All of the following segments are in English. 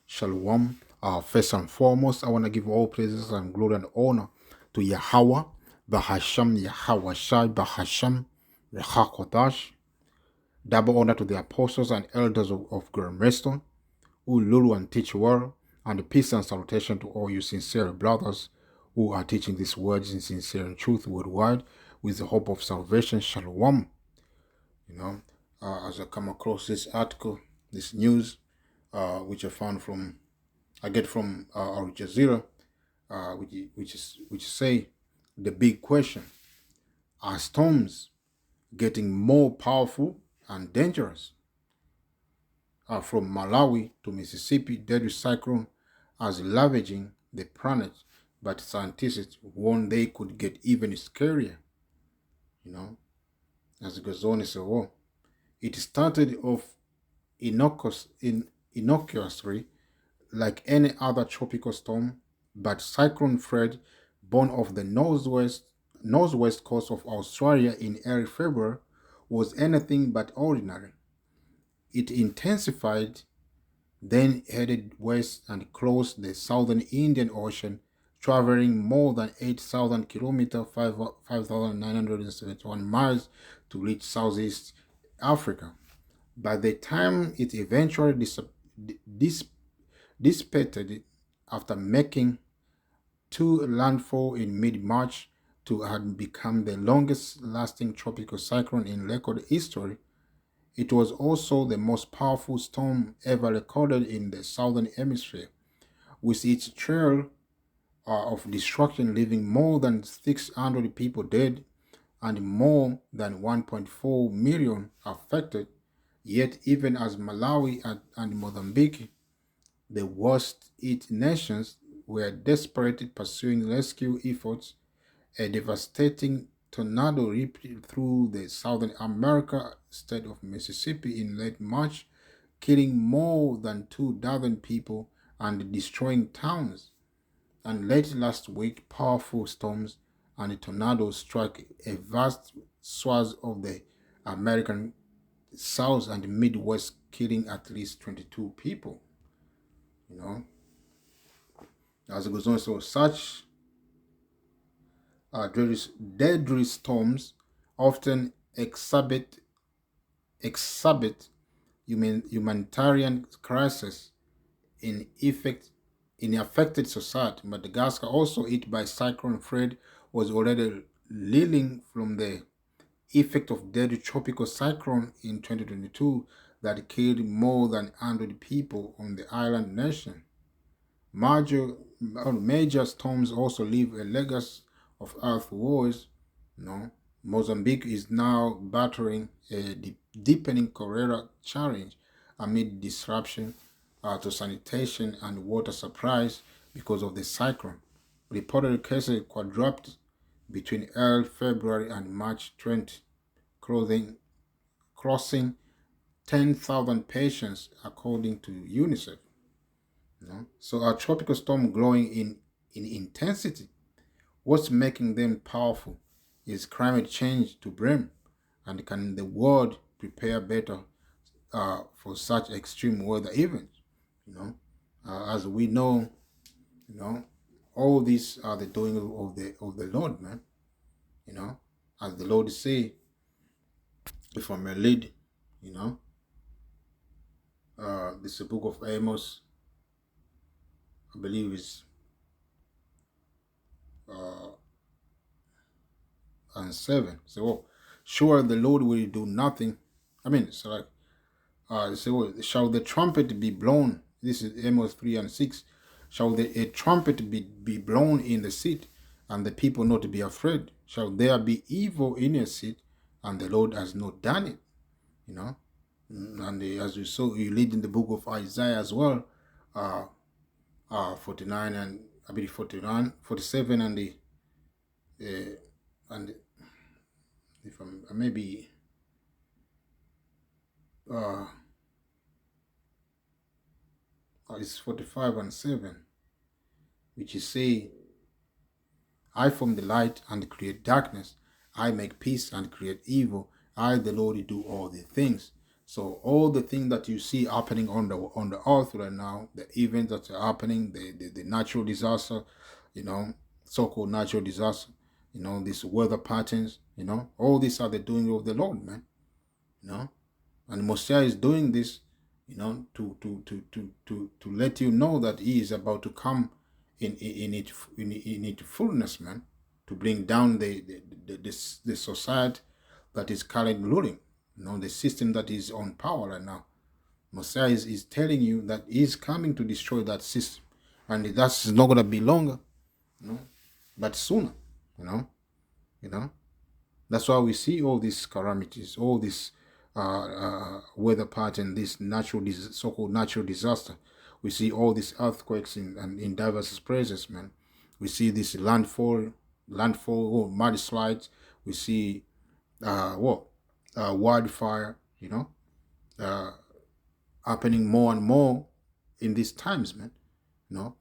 Shalom. First and foremost, I want to give all praises and glory and honor to Yahawah, Bahasham, Yahawashi, Bahasham, Rechakodash. Double honor to the apostles and elders of Gurmeston, who lulu and teach well, and peace and salutation to all you sincere brothers who are teaching these words in sincere and truth worldwide with the hope of salvation. Shalom. As I come across this article, this news, which I get from Al Jazeera, which say the big question: are storms getting more powerful and dangerous? From Malawi to Mississippi, deadly cyclone is ravaging the planet, but scientists warn they could get even scarier. As it goes on, it's it started off innocuously like any other tropical storm, but Cyclone Fred, born off the northwest coast of Australia in early February, was anything but ordinary. It intensified, then headed west and crossed the southern Indian Ocean, traveling more than 8,000 kilometers, 5,971 miles, to reach southeast Africa. By the time it eventually dissipated after making two landfall in mid-March to had become the longest-lasting tropical cyclone in record history, it was also the most powerful storm ever recorded in the southern hemisphere, with its trail of destruction leaving more than 600 people dead and more than 1.4 million affected. Yet even as Malawi and Mozambique, the worst hit nations, were desperately pursuing rescue efforts, a devastating tornado ripped through the southern America state of Mississippi in late March, killing more than 2 dozen people and destroying towns. And late last week, powerful storms and tornadoes struck a vast swath of the American South and Midwest, killing at least 22 people. As it goes on, so such deadly storms often exhibit humanitarian crisis in affected society. Madagascar, also hit by Cyclone Fred, was already reeling from the effect of deadly tropical cyclone in 2022 that killed more than 100 people on the island nation. Major storms also leave a legacy of earth wars. Mozambique is now battling a deepening cholera challenge amid disruption to sanitation and water supplies because of the cyclone. Reported cases quadrupled between early February and March 20, crossing 10,000 patients, according to UNICEF. So a tropical storm growing in intensity. What's making them powerful is climate change to blame, and can the world prepare better for such extreme weather events? As we know, all these are the doing of the Lord, man. As the Lord say, if I may lead, this is the book of Amos, I believe is and 7. So, sure, the Lord will do nothing. I mean, so shall the trumpet be blown? This is Amos 3 and 6. Shall a trumpet be blown in the seat, and the people not be afraid? Shall there be evil in your seat, and the Lord has not done it? And as you saw, you read in the book of Isaiah as well, 49 and I believe 49, 47, and if I'm maybe it's 45 and 7, which is say, I form the light and create darkness. I make peace and create evil. I, the Lord, do all the things. So all the things that you see happening on the earth right now, the events that are happening, the natural disaster, so-called natural disaster, these weather patterns, all these are the doing of the Lord, man. you know. And Mosiah is doing this, to let you know that he is about to come in its fullness, man, to bring down the society that is currently ruling, the system that is on power right now. Messiah is telling you that he's coming to destroy that system, and that's not gonna be longer, but sooner, you know, you know. That's why we see all these calamities, all this weather pattern, this so-called natural disaster. We see all these earthquakes in diverse places, man. We see this landfall, or mudslides. We see wildfire, uh, happening more and more in these times, man.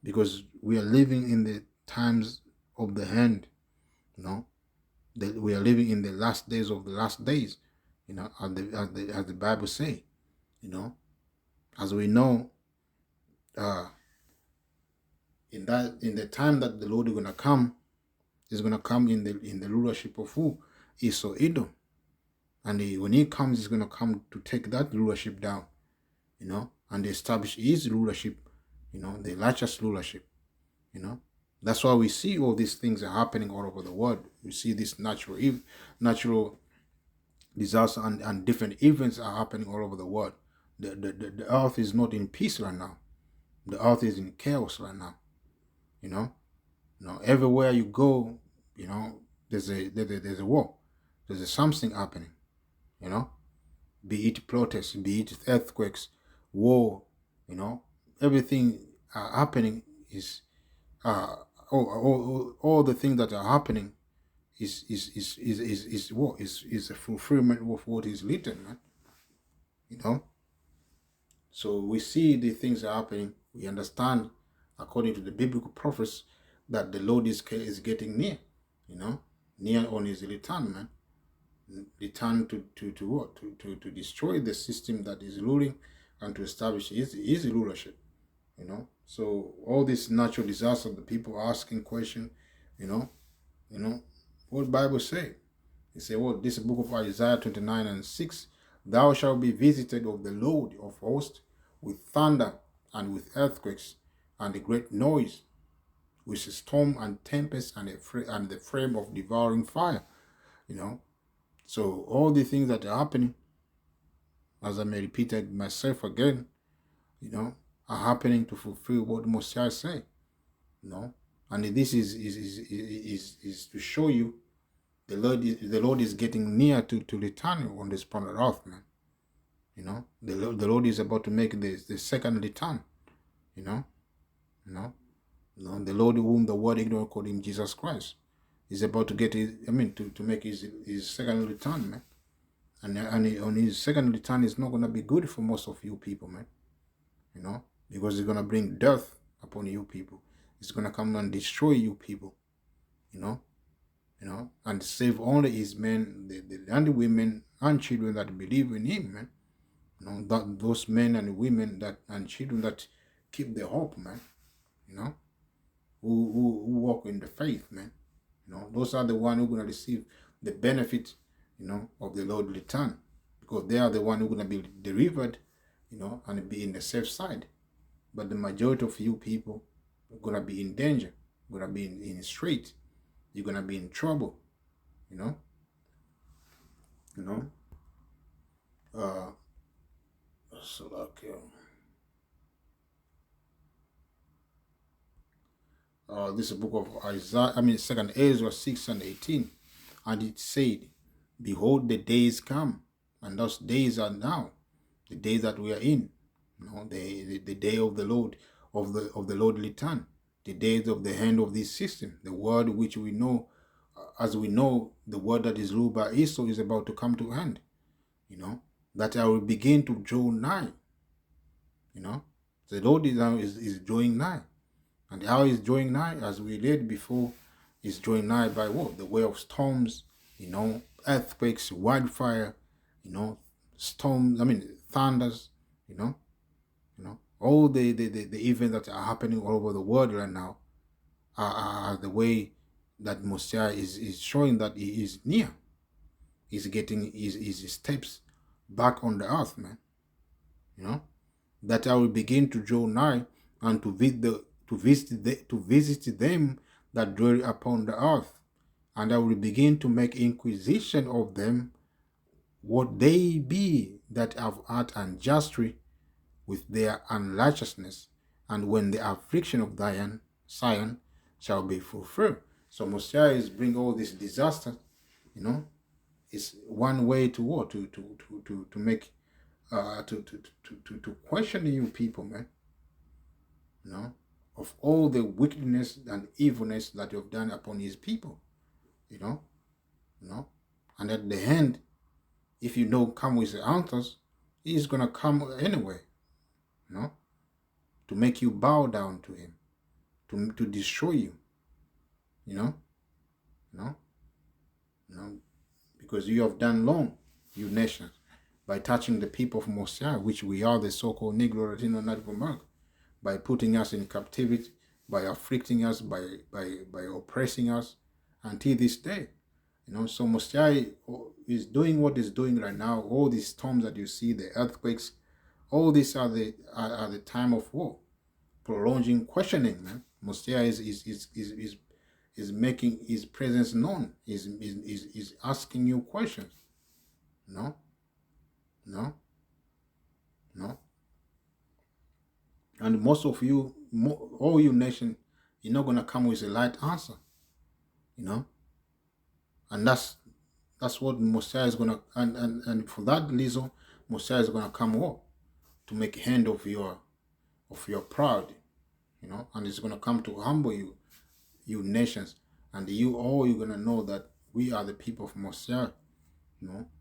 Because we are living in the times of the end, that we are living in the last days of the last days, as the Bible say, as we know, in the time that the Lord is gonna come in the rulership of who? Esau, Edom, and when he comes, he's gonna come to take that rulership down, and establish his rulership, the righteous rulership, That's why we see all these things are happening all over the world. We see this natural disaster and different events are happening all over the world. The earth is not in peace right now. The earth is in chaos right now. Everywhere you go, there's a war. There's something happening. Be it protests, be it earthquakes, war. Everything happening is all the things that are happening is a fulfillment of what is written, man. So we see the things are happening. We understand, according to the biblical prophets, that the Lord is getting near, near on his return, man. Return to what? To destroy the system that is ruling and to establish his rulership, So all this natural disaster, the people are asking question, what Bible say? He said, well, this book of Isaiah 29:6, thou shalt be visited of the Lord of hosts with thunder and with earthquakes and a great noise, with a storm and tempest and the flame of devouring fire. So all the things that are happening, as I may repeat it myself again, are happening to fulfill what Mosiah said. And this is to show you the Lord is getting near to return on this planet Earth, man. The Lord is about to make the second return. The Lord whom the world ignorant called him Jesus Christ is about to get to make his second return, man. And on his second return is not gonna be good for most of you people, man. Because it's gonna bring death upon you people. It's gonna come and destroy you people. And save only his men, and the women and children that believe in him, man. That those men and women and children that keep their hope, man. Who walk in the faith, man. Those are the ones who are gonna receive the benefit, of the Lord's return, because they are the one who are gonna be delivered, and be in the safe side. But the majority of you people are gonna be in danger, gonna be in street. You're gonna be in trouble, So like, this is the book of Isaiah. Second Ezra 6:18, and it said, "Behold, the days come, and those days are now, the days that we are in, the day of the Lord, of the Lord return, the days of the end of this system, the world which we know, as we know, the world that is ruled by Esau is about to come to end, that I will begin to draw nigh, the Lord is drawing nigh, and how is drawing nigh, as we read before, is drawing nigh by what? The way of storms, earthquakes, wildfire, storms, I mean thunders, all the events that are happening all over the world right now are the way that Messiah is showing that he is near. He's getting his steps back on the earth, man. You know, that I will begin to draw nigh and to visit them that dwell upon the earth, and I will begin to make inquisition of them, what they be that have art unjustly with their unrighteousness, and when the affliction of Zion shall be fulfilled. So Messiah is bring all this disaster, you know, is one way to what to make to question you people, man, of all the wickedness and evilness that you've done upon his people, you know, you know, and at the end, if you don't come with the answers, he's gonna come anyway, you know, to make you bow down to him, to destroy you, you know, you know, you know, because you have done wrong, you nations, by touching the people of Mosiah, which we are, the so-called Negro, Latino, Native American, by putting us in captivity, by afflicting us, by oppressing us until this day. So Mosiah is doing what he's doing right now. All these storms that you see, the earthquakes, all these are the time of war, prolonging questioning, man. Mosiah is making his presence known. Is asking you questions. No, no, no. And most of you, all you nation, you're not gonna come with a light answer. And that's what Mosiah is gonna, and for that reason, Mosiah is gonna come up to make hand of your pride, and it's gonna come to humble you, you nations, and you're gonna know that we are the people of Mosiah,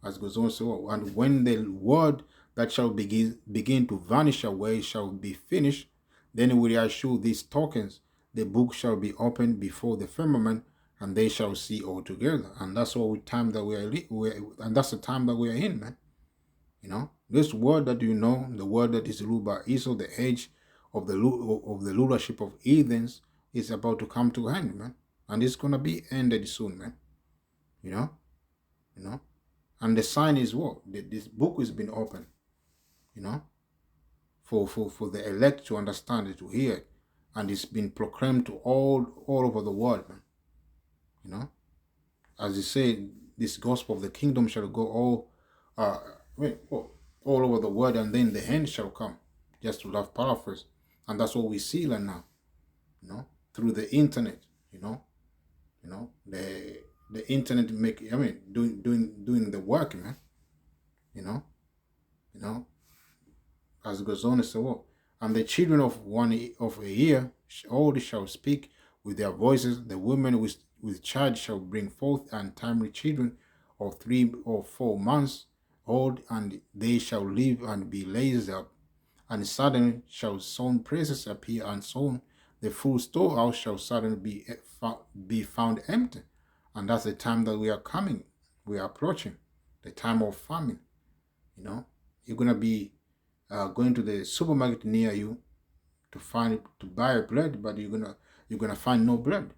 as goes on so. And when the word that shall begin to vanish away shall be finished, then will I show these tokens. The book shall be opened before the firmament, and they shall see all together. And that's what time that we are, and that's the time that we are in, man. This word that the word that is ruled by Esau, the age of the rulership of heathens, is about to come to end, man. And it's gonna be ended soon, man. You know. And the sign is what? This book has been opened, for the elect to understand it, to hear it. And it's been proclaimed to all over the world, man. As he said, this gospel of the kingdom shall go all over the world, and then the end shall come. Just to love paraphrase. And that's what we see right now, through the internet, the internet doing the work, man. As it goes on, and so on. And the children of a year old shall speak with their voices. The women with child shall bring forth untimely children of 3 or 4 months old, and they shall live and be raised up. And suddenly shall sown places appear, and soon the full storehouse shall suddenly be found empty. And that's the time that we are coming. We are approaching the time of famine. You're gonna be going to the supermarket near you to buy bread, but you're gonna find no bread,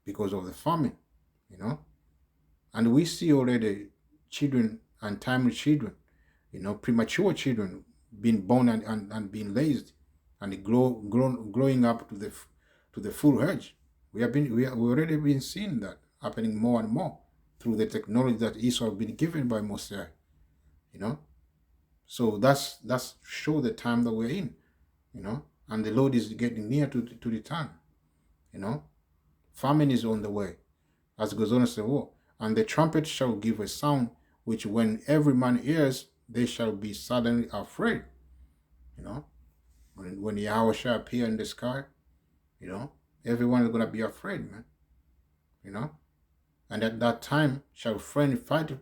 because of the famine, And we see already children, untimely children, premature children being born and being raised, and growing up to the full age. We already been seeing that happening more and more through the technology that Esau has been given by Mosiah, So that's show the time that we're in, and the Lord is getting near to return, Famine is on the way, as it goes on to say, and the trumpet shall give a sound, which when every man hears, they shall be suddenly afraid. When Yahawashi appear in the sky, everyone is going to be afraid, man. And at that time shall friends fight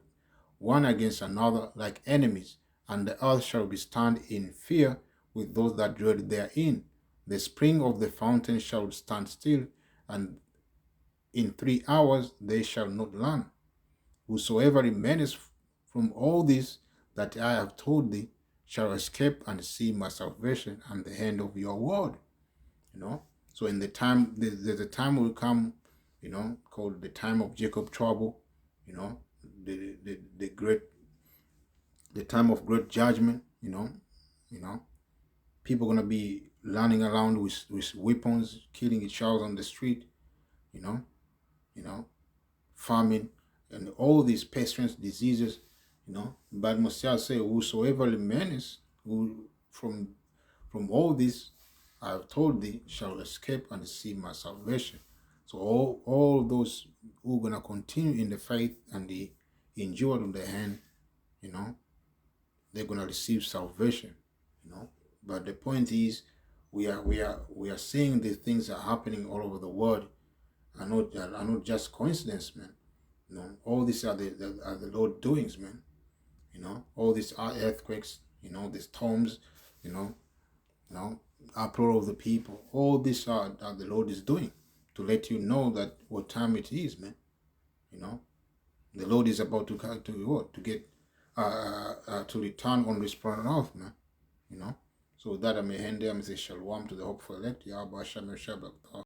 one against another like enemies, and the earth shall be stand in fear with those that dwell therein. The spring of the fountain shall stand still, and in 3 hours they shall not run. Whosoever remaineth from all this that I have told thee shall escape and see my salvation and the hand of your word. So in the time, there's a time will come, called the time of Jacob trouble, you know, the great, the time of great judgment, you know, people gonna be running around with weapons, killing each other on the street, you know, you know, famine, and all these pestilence, diseases, But Messiah say, whosoever remains, who from all this I have told thee shall escape and see my salvation. So all those who are gonna continue in the faith and the endure on the hand, you know, they're gonna receive salvation, But the point is, we are seeing the things that are happening all over the world are not just coincidence, man. All these are the Lord doings, man. All these are earthquakes, the storms, you know, uproar of the people. All these are the Lord is doing to let you know that what time it is, man. The Lord is about to what? To get to return on this planet Earth, man. So that I may end there, I may say shalom to the hopeful elect. Yahawashi.